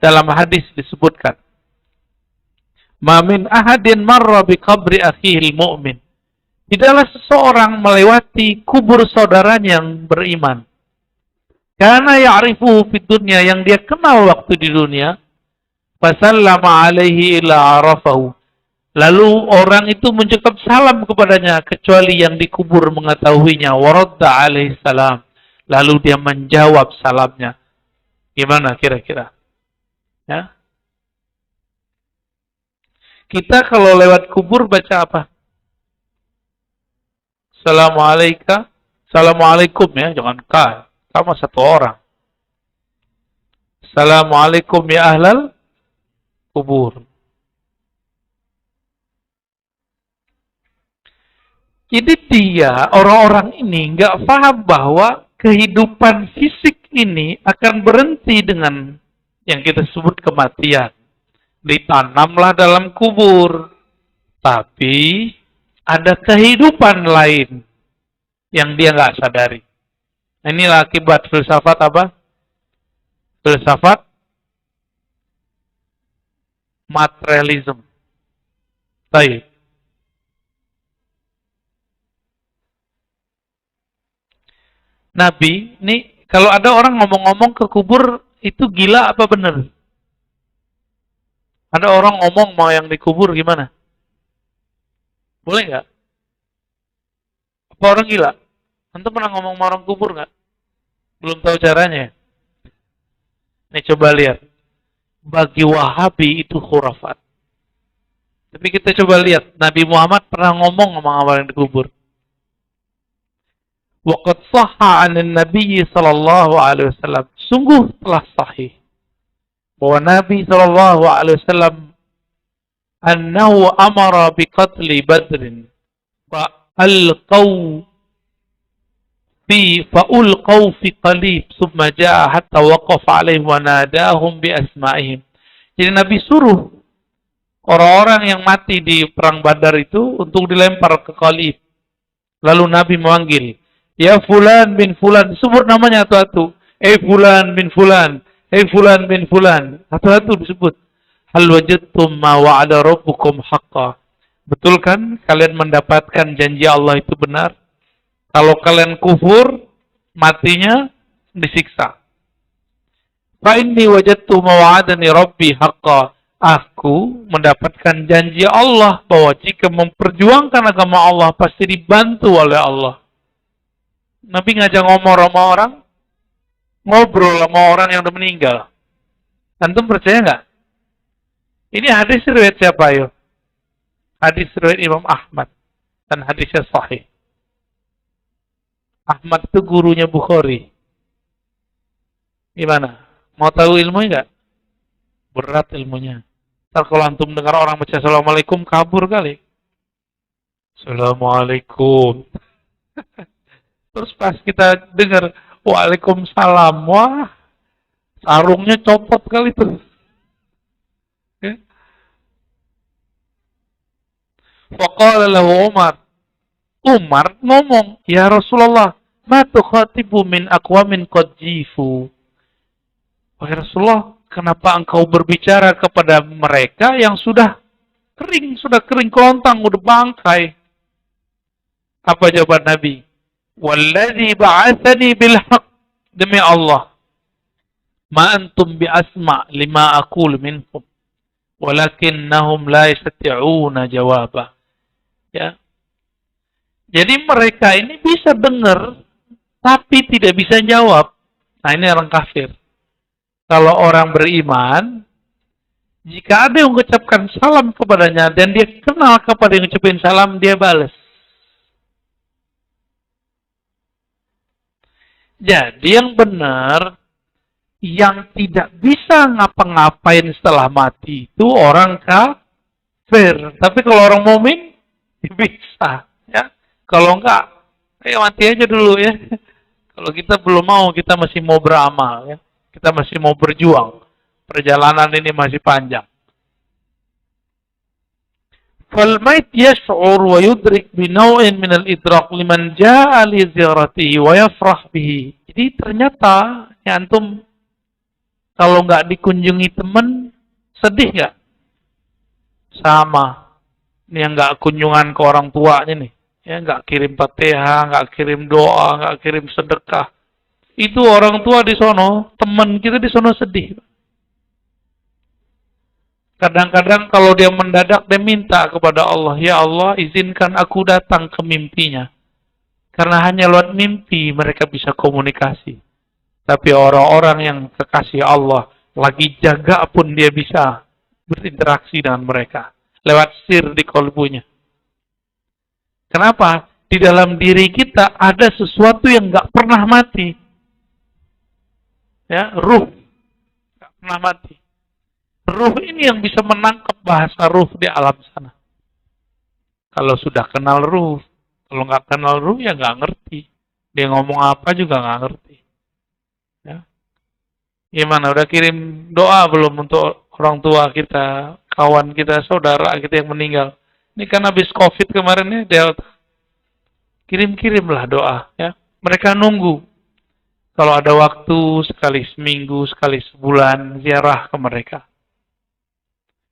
Dalam hadis disebutkan, "Ma min ahadin marra bi qabri akhihil mu'min." Tidaklah seseorang melewati kubur saudaranya yang beriman. Karena ya'rifuhu fid dunya, yang dia kenal waktu di dunia, fasallama alaihi illa arafahu. Lalu orang itu mengucap salam kepadanya kecuali yang dikubur mengetahuinya. Waradda alaihi salam. Lalu dia menjawab salamnya. Gimana kira-kira? Ya. Kita kalau lewat kubur baca apa? Assalamualaikum. Assalamualaikum ya, jangan ka. Sama satu orang. Assalamualaikum ya ahlal kubur. Jadi dia, orang-orang ini nggak paham bahwa kehidupan fisik ini akan berhenti dengan yang kita sebut kematian. Ditanamlah dalam kubur. Tapi ada kehidupan lain yang dia nggak sadari. Inilah akibat filsafat apa? Filsafat materialism. Baik. Nabi, ini kalau ada orang ngomong-ngomong ke kubur, itu gila apa benar? Ada orang ngomong mau yang dikubur gimana? Boleh nggak? Apa orang gila? Antum pernah ngomong sama orang kubur nggak? Belum tahu caranya. Ini coba lihat. Bagi Wahabi itu khurafat. Tapi kita coba lihat, Nabi Muhammad pernah ngomong sama orang yang dikubur. Waqad sahha 'an Nabi sallallahu alaihi wasallam. Sungguh telah sahih bahwa Nabi sallallahu alaihi wasallam annahu amara bi qatli Badrin fa alqaw fi qalib thumma jaa hatta waqafa alaihim wa nadahum bi asma'ihim. Jadi Nabi suruh orang-orang yang mati di perang Badar itu untuk dilempar ke Qalib. Lalu Nabi memanggil, "Ya fulan bin fulan," disebut namanya satu-satu. Fulan bin fulan, fulan bin fulan. Satu-satu disebut. "Hal wajadtum ma wa'ada rabbukum haqqan." Betul kan kalian mendapatkan janji Allah itu benar? Kalau kalian kufur, matinya disiksa. "Fa inni wajadtu ma wa'adani rabbi haqqan." Aku mendapatkan janji Allah bahwa jika memperjuangkan agama Allah pasti dibantu oleh Allah. Nabi ngajak ngomong sama orang, ngobrol sama orang yang udah meninggal. Antum percaya nggak? Ini hadis riwayat siapa yo? Hadis riwayat Imam Ahmad dan hadisnya sahih. Ahmad itu gurunya Bukhari. Gimana? Mau tahu ilmunya nggak? Berat ilmunya. Ntar kalau antum dengar orang baca Assalamualaikum, kabur kali. Assalamualaikum. Terus pas kita dengar Waalaikumsalam, wah, sarungnya copot kali tuh. Ya. Faqala lahu Umar. Umar ngomong, "Ya Rasulullah, ma tukhatibu min aqwamin qad jifu." Wahai Rasulullah, kenapa engkau berbicara kepada mereka yang sudah kering kelontang, udah bangkai? Apa jawaban Nabi? "Walladzi ba'atsani bil haqq." Demi Allah, ma antum bi asma' lima aqul minkum, walakinnahum la yastati'una jawaba. Ya. Jadi mereka ini bisa dengar tapi tidak bisa jawab. Nah, ini orang kafir. Kalau orang beriman, jika ada yang mengucapkan salam kepadanya dan dia kenal kepada yang mengucapkan salam, dia balas. Jadi yang benar, yang tidak bisa ngapa-ngapain setelah mati itu orang kafir. Tapi kalau orang mukmin bisa, ya. Kalau enggak, mati aja dulu ya. Kalau kita belum mau, kita masih mau beramal ya. Kita masih mau berjuang. Perjalanan ini masih panjang. فالميت يشعر ويدرك بنوع من الإدراك لمن جاء لزيارته ويفرح به. Jadi ternyata ya antum Kalau nggak dikunjungi teman, sedih nggak? Sama. Ini yang nggak kunjungan ke orang tuanya nih. Ya, nggak kirim Fatihah, nggak kirim doa, nggak kirim sedekah. Itu orang tua di sono, teman kita di sono sedih. Kadang-kadang kalau dia mendadak, dia minta kepada Allah, ya Allah, izinkan aku datang ke mimpinya. Karena hanya lewat mimpi mereka bisa komunikasi. Tapi orang-orang yang kekasih Allah, lagi jaga pun dia bisa berinteraksi dengan mereka. Lewat sir di kolbunya. Kenapa? Di dalam diri kita ada sesuatu yang nggak pernah mati. Ya, ruh. Nggak pernah mati. Ruh ini yang bisa menangkap bahasa ruh di alam sana. Kalau sudah kenal ruh, kalau nggak kenal ruh ya nggak ngerti. Dia ngomong apa juga nggak ngerti. Ya. Gimana? Udah kirim doa belum untuk orang tua kita, kawan kita, saudara kita yang meninggal? Ini kan habis COVID kemarin ya, Delta. Kirim-kirimlah doa. Ya. Mereka nunggu. Kalau ada waktu, sekali seminggu, sekali sebulan, ziarah ke mereka.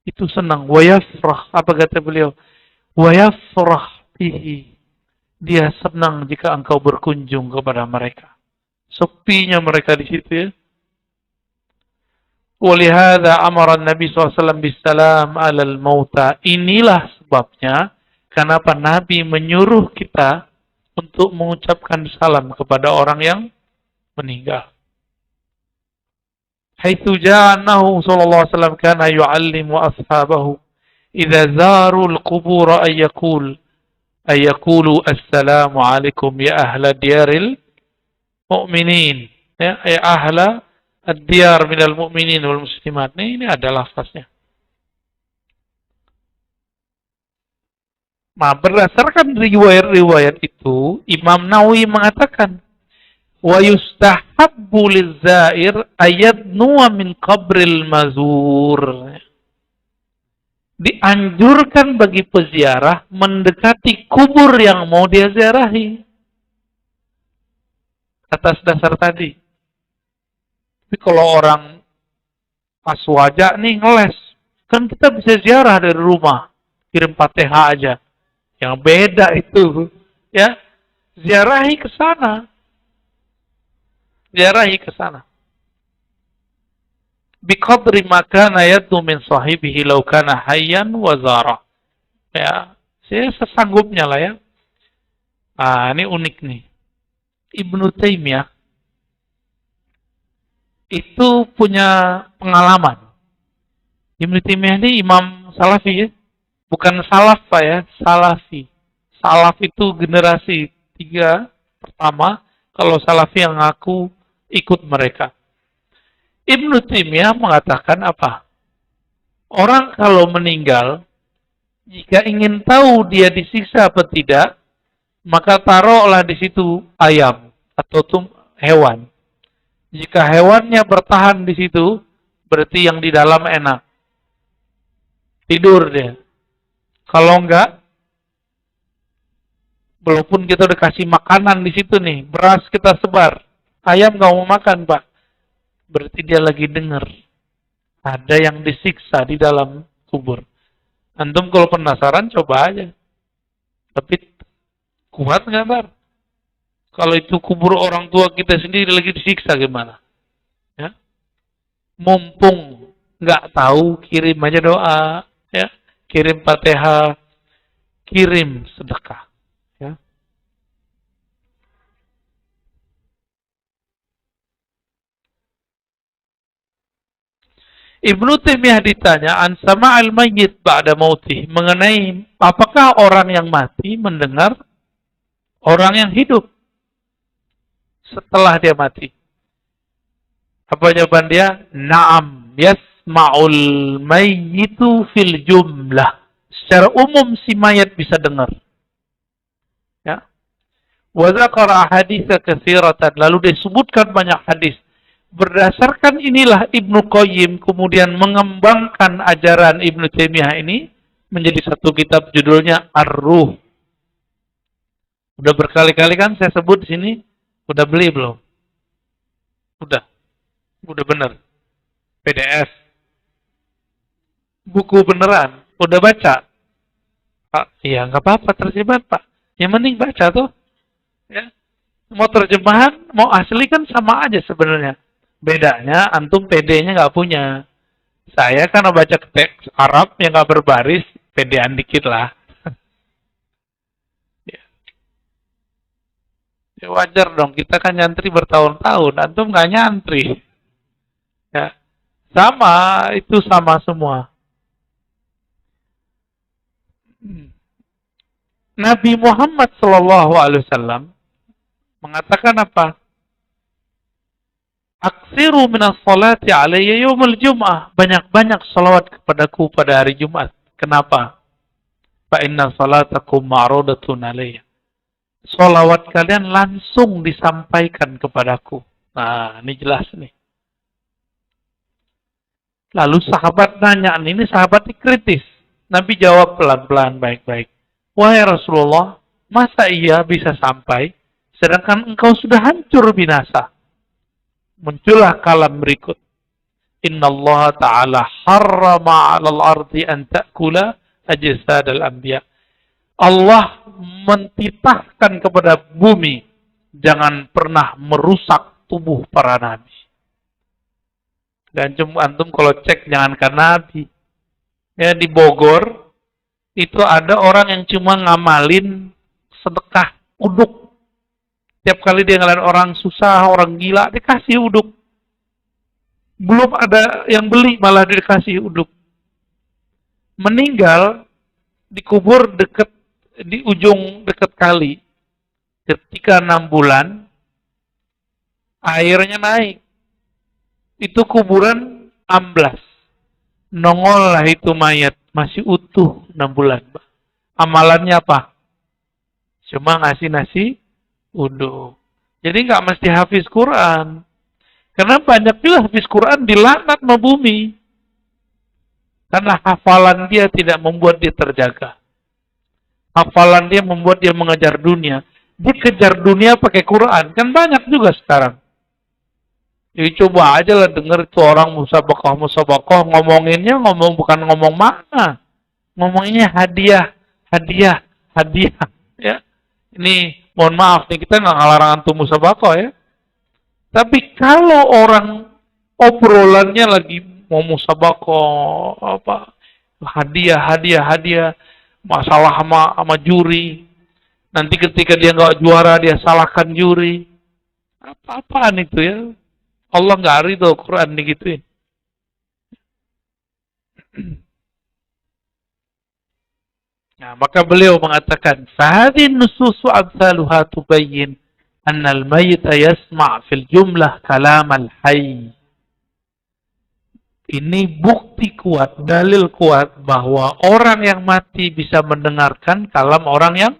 Itu senang. Wayafrah. Apa kata beliau? Wayafrah bihi. Dia senang jika engkau berkunjung kepada mereka. Sepinya mereka di situ ya. Walihada amaran Nabi SAW bisalam alal mauta. Inilah sebabnya kenapa Nabi menyuruh kita untuk mengucapkan salam kepada orang yang meninggal. Haitsu ja'anahu sallallahu alaihi wasallam kana yu'allimu ashabahu idza zaru al-qubur ayaqulu assalamu alaikum ya ahla diyaril mu'minin ya ahla ad-diyar minal mu'minin wal muslimat. Ini adalah lafaznya. Nah, berdasarkan riwayat-riwayat itu, Imam Nawawi mengatakan wa yustahabbu liz-zair ayadnuwa min qabril mazur. Dianjurkan bagi peziarah mendekati kubur yang mau dia ziarahi. Atas dasar tadi. Tapi kalau orang pas wajah nih ngeles, kan kita bisa ziarah dari rumah, kirim Fatihah aja. Yang beda itu, ya, ziarahi ke sana. Ziarahi ke sana. Biqadri makana yadnu min sahibihi law kana hayyan wa zara. Ya, saya sesanggupnya lah ya. Ah, ini unik nih. Ibnu Taimiyah itu punya pengalaman. Ibnu Taimiyah ini imam Salafi ya. Bukan salaf Pak ya, Salafi. Salaf itu generasi 3 pertama, kalau Salafi yang ngaku ikut mereka. Ibnu Taimiyah mengatakan apa? Orang kalau meninggal, jika ingin tahu dia disiksa atau tidak, maka taruhlah di situ ayam atau hewan. Jika hewannya bertahan di situ, berarti yang di dalam enak. Tidur dia. Kalau enggak, walaupun kita udah kasih makanan di situ nih, beras kita sebar, ayam nggak mau makan Pak, berarti dia lagi dengar ada yang disiksa di dalam kubur. Antum kalau penasaran coba aja, tapi kuat nggak Pak? Kalau itu kubur orang tua kita sendiri lagi disiksa gimana? Ya, mumpung nggak tahu, kirim aja doa, ya, kirim Fatihah, kirim sedekah. Ya. Ibnu Taimiyah ditanya an sama'al mayyit ba'da mautih, mengenai apakah orang yang mati mendengar orang yang hidup setelah dia mati. Apa jawaban dia? Naam, yasma'ul mayyitu fil jumlah. Secara umum si mayat bisa dengar. Ya. Wa dzakara ahadits katsiratan, lalu disebutkan banyak hadis. Berdasarkan inilah Ibnu Qayyim kemudian mengembangkan ajaran Ibnu Taimiyah ini menjadi satu kitab judulnya Ar-Ruh. Udah berkali-kali kan saya sebut di sini. Udah beli belum? Udah benar. PDF. Buku beneran. Udah baca? Pak, iya nggak apa-apa terjemahan Pak. Yang penting baca tuh. Ya. Mau terjemahan, mau asli kan sama aja sebenarnya. Bedanya antum PD-nya nggak punya. Saya kan baca teks Arab yang nggak berbaris, pedean dikit lah. Ya. Ya wajar dong, kita kan nyantri bertahun-tahun, antum nggak nyantri. Ya. Sama, itu sama semua. Nabi Muhammad SAW mengatakan apa? Aksiru minas salati alayya yawmul jum'ah. Banyak-banyak salawat kepadaku pada hari Jumat. Kenapa? Fa inna salatakum ma'rudatun alayya. Salawat kalian langsung disampaikan kepadaku. Nah, ini jelas nih. Lalu sahabat nanya, ini sahabat kritis. Nabi jawab pelan-pelan, baik-baik. Wahai Rasulullah, masa iya bisa sampai, sedangkan engkau sudah hancur binasa? Muncullah kalam berikut. Inna Allah Ta'ala harrama 'alal ardi an ta'kula ajsadal anbiya. Allah mentitahkan kepada bumi, jangan pernah merusak tubuh para nabi. Dan antum kalau cek jangankan nabi. Ya di Bogor itu ada orang yang cuma ngamalin sedekah uduk. Tiap kali dia ngeliat orang susah, orang gila, dikasih uduk. Belum ada yang beli malah dikasih uduk. Meninggal dikubur dekat di ujung dekat kali. Ketika 6 bulan airnya naik. Itu kuburan amblas. Nongol lah itu mayat. Masih utuh 6 bulan. Amalannya apa? Cuma ngasih nasi uduk. Jadi nggak mesti hafiz Quran. Karena banyak juga hafiz Quran dilaknat sama bumi. Karena hafalan dia tidak membuat dia terjaga. Hafalan dia membuat dia mengejar dunia. Dia kejar dunia pakai Quran. Kan banyak juga sekarang. Jadi coba aja lah denger itu orang musabakoh ngomonginnya bukan ngomong makna. Ngomonginnya hadiah. Ya. Ini mohon maaf nih, kita nggak ngelarang antum musabakoh ya. Tapi kalau orang obrolannya lagi mau musabakoh, apa hadiah, masalah sama juri. Nanti ketika dia nggak juara, dia salahkan juri. Apa-apaan itu ya? Allah nggak ridho Quran digituin. Nah, maka beliau mengatakan, "Fahadhin nususu amsaluha tubayyin anna al-mayyita yasma' fil jumlah kalam al-hayy." Ini bukti kuat, dalil kuat bahwa orang yang mati bisa mendengarkan kalam orang yang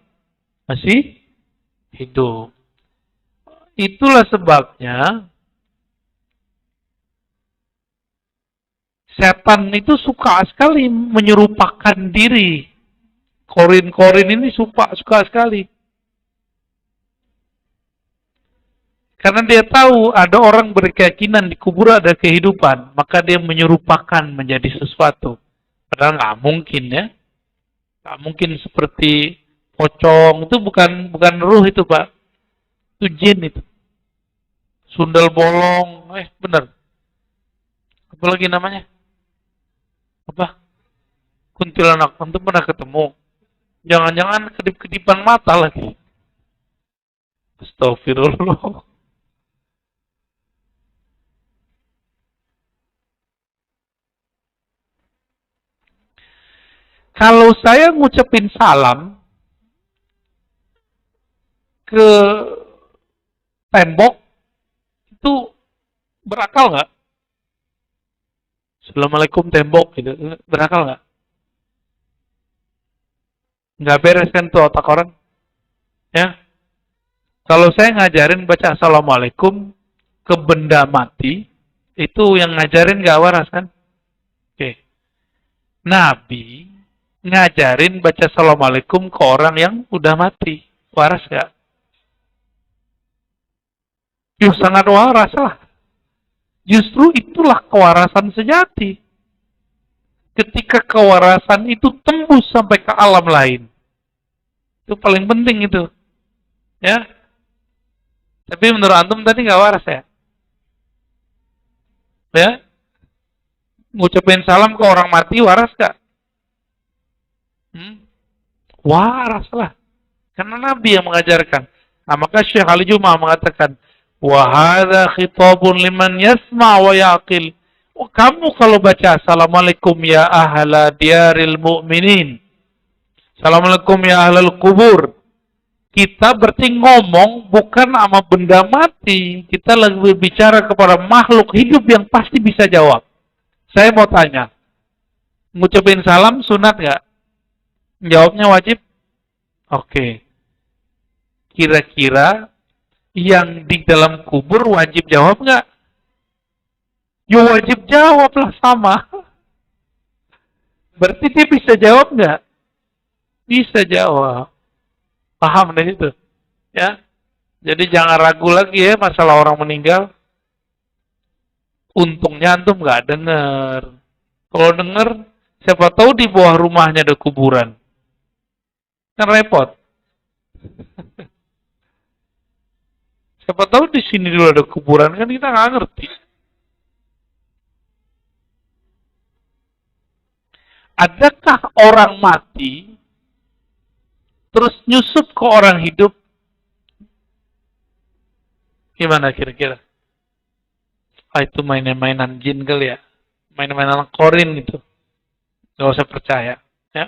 masih hidup. Itulah sebabnya setan itu suka sekali menyerupakan diri. Korin ini suka sekali. Karena dia tahu ada orang berkeyakinan di kubur ada kehidupan, maka dia menyerupakan menjadi sesuatu. Padahal nggak mungkin ya. Nggak mungkin seperti pocong, itu bukan ruh itu Pak. Itu jin itu. Sundel bolong, benar. Apa lagi namanya? Apa? Kuntilanak, antum pernah ketemu? Jangan-jangan kedip-kedipan mata lagi. Astagfirullah. Kalau saya ngucapin salam ke tembok, itu berakal nggak? Assalamualaikum tembok, gitu. Berakal nggak? Nggak beres kan tuh otak orang? Ya. Kalau saya ngajarin baca Assalamualaikum ke benda mati, itu yang ngajarin nggak waras kan? Oke. Nabi ngajarin baca Assalamualaikum ke orang yang udah mati. Waras nggak? Sangat waras lah. Justru itulah kewarasan sejati. Ketika kewarasan itu tembus sampai ke alam lain. Itu paling penting itu. Ya. Tapi menurut antum tadi nggak waras ya? Ya. Ngucapin salam ke orang mati waras gak? Waras lah. Karena Nabi yang mengajarkan. Nah, maka Syekh Ali Jum'ah mengatakan, wa hadza khitabun liman yasma' wa yaqil. Oh, kamu kalau baca assalamualaikum ya ahla diaril mu'minin. Assalamualaikum ya ahlal kubur. Kita berarti ngomong bukan sama benda mati. Kita lagi berbicara kepada makhluk hidup yang pasti bisa jawab. Saya mau tanya. Ngucapin salam sunat nggak? Jawabnya wajib? Oke. Kira-kira yang di dalam kubur wajib jawab nggak? Ya wajib jawab lah sama. Berarti dia bisa jawab nggak? Bisa jawab. Paham dari itu? Ya. Jadi jangan ragu lagi ya masalah orang meninggal. Untungnya antum nggak dengar. Kalau dengar, siapa tahu di bawah rumahnya ada kuburan. Kan repot. Siapa tahu di sini dulu ada kuburan, kan kita nggak ngerti. Adakah orang mati terus nyusup ke orang hidup? Gimana kira-kira? Itu mainan-mainan jin kali ya. Mainan-mainan korin itu. Gak usah percaya. Ya.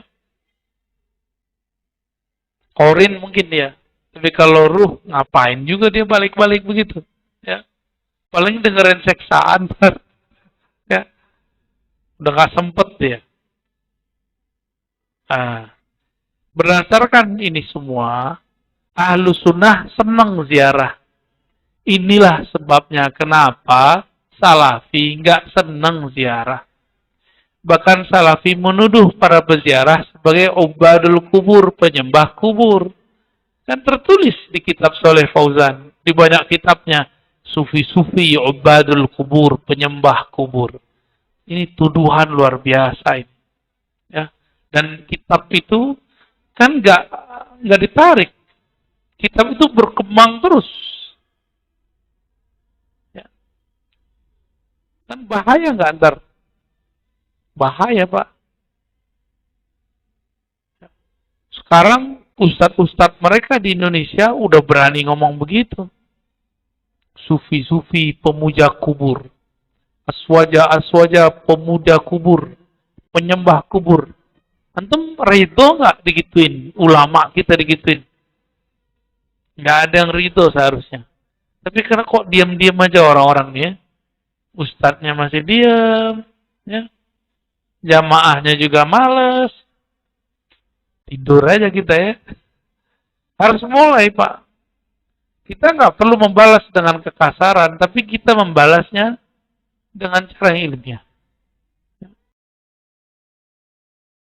Korin mungkin dia. Tapi kalau ruh, ngapain juga dia balik-balik begitu. Ya. Paling dengerin seksaan. Ya. Udah gak sempet dia. Nah, berdasarkan ini semua, Ahlus Sunnah senang ziarah. Inilah sebabnya kenapa Salafi nggak senang ziarah. Bahkan Salafi menuduh para peziarah sebagai ubadul kubur, penyembah kubur. Kan tertulis di kitab Soleh Fauzan, di banyak kitabnya, sufi-sufi ubadul kubur, penyembah kubur. Ini tuduhan luar biasa ini. Ya. Dan kitab itu kan nggak ditarik. Kitab itu berkembang terus. Ya. Kan bahaya nggak antar? Bahaya Pak. Sekarang ustadz-ustadz mereka di Indonesia udah berani ngomong begitu. Sufi-sufi pemuja kubur. Aswaja-aswaja pemuda kubur. Penyembah kubur. Antum ridho nggak digituin? Ulama kita digituin? Nggak ada yang ridho seharusnya. Tapi karena kok diam-diam aja orang-orang nih ya. Ustadznya masih diam. Ya. Jamaahnya juga males. Tidur aja kita ya. Harus mulai Pak. Kita nggak perlu membalas dengan kekasaran. Tapi kita membalasnya dengan cara yang ilmiah.